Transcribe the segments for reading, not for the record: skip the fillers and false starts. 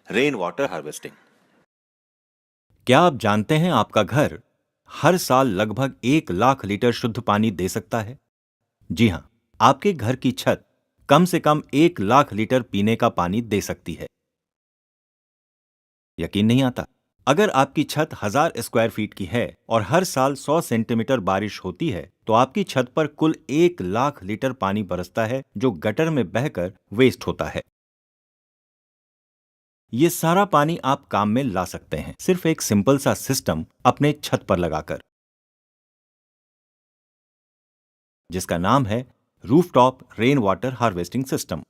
Rain water harvesting. क्या आप जानते हैं आपका घर हर साल लगभग 1 लाख लीटर शुद्ध पानी दे सकता है? जी हां, आपके घर की छत कम से कम 1 लाख लीटर पीने का पानी दे सकती है। यकीन नहीं आता? अगर आपकी छत 1000 स्क्वायर फीट की है और हर साल 100 सेंटीमीटर बारिश होती है, तो आपकी छत पर कुल 1 लाख लीटर पानी बरसता है, जो गटर में बहकर वेस्ट होता है। ये सारा पानी आप काम में ला सकते हैं, सिर्फ एक सिंपल सा सिस्टम अपने छत पर लगाकर, जिसका नाम है rooftop rain water harvesting system.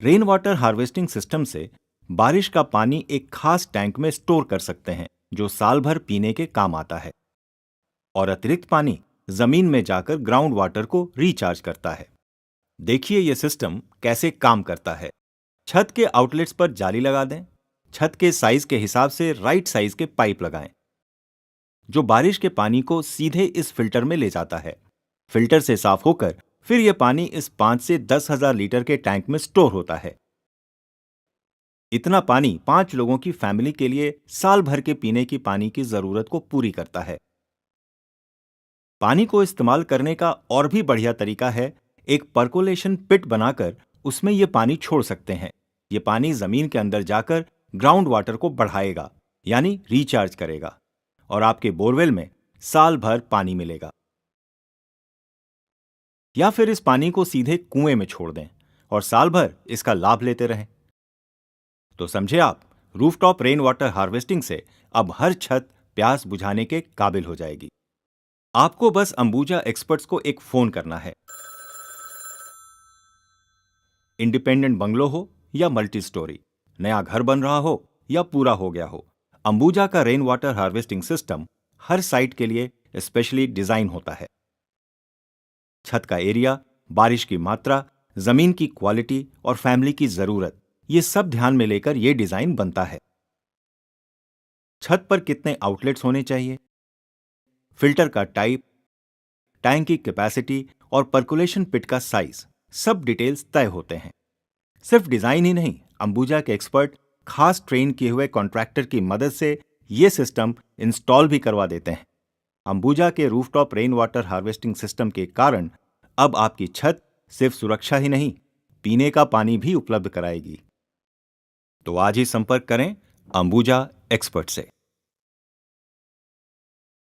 Rain water harvesting system से बारिश का पानी एक खास टैंक में स्टोर कर सकते हैं, जो साल भर पीने के काम आता है, और अतिरिक्त पानी जमीन में जाकर ग्राउंड वाटर को रिचार्ज करता है। देखिए ये सिस्टम कैसे काम करता है। छत के आउटलेट्स पर जाली लगा दें। छत के साइज के हिसाब से राइट साइज के पाइप लगाएं, जो बारिश के पानी को सीधे इस फिल्टर में ले जाता है। फिल्टर से साफ होकर फिर यह पानी इस 5 से 10,000 लीटर के टैंक में स्टोर होता है। इतना पानी 5 लोगों की फैमिली के लिए साल भर के पीने की पानी की जरूरत को पूरी करता है। पानी को इस्तेमाल करने का और भी बढ़िया तरीका है, एक पर्कोलेशन पिट बनाकर उसमें यह पानी छोड़ सकते हैं। यह पानी जमीन के अंदर जाकर ग्राउंड वाटर को बढ़ाएगा, यानी रिचार्ज करेगा, और आपके बोरवेल में साल भर पानी मिलेगा। या फिर इस पानी को सीधे कुएं में छोड़ दें और साल भर इसका लाभ लेते रहें। तो समझे आप, रूफटॉप रेन वाटर हार्वेस्टिंग से अब हर छत प्यास बुझाने के काबिल हो जाएगी। आपको बस अंबुजा एक्सपर्ट्स को एक फोन करना है। इंडिपेंडेंट बंगलो हो या मल्टी स्टोरी, नया घर बन रहा हो या पूरा हो गया हो, अंबुजा का रेन वाटर हार्वेस्टिंग सिस्टम हर साइट के लिए स्पेशली डिजाइन होता है। छत का एरिया, बारिश की मात्रा, जमीन की क्वालिटी और फैमिली की जरूरत, ये सब ध्यान में लेकर यह डिजाइन बनता है। छत पर कितने आउटलेट्स होने चाहिए, फिल्टर का टाइप, टैंक की कैपेसिटी और पर्कुलेशन पिट का साइज, सब डिटेल्स तय होते हैं। सिर्फ डिजाइन ही नहीं, अंबुजा के एक्सपर्ट खास ट्रेन किए हुए कॉन्ट्रैक्टर की मदद से ये सिस्टम इंस्टॉल भी करवा देते हैं। अंबुजा के rooftop rain water harvesting system के कारण अब आपकी छत सिर्फ सुरक्षा ही नहीं, पीने का पानी भी उपलब्ध कराएगी। तो आज ही संपर्क करें अंबुजा एक्सपर्ट से।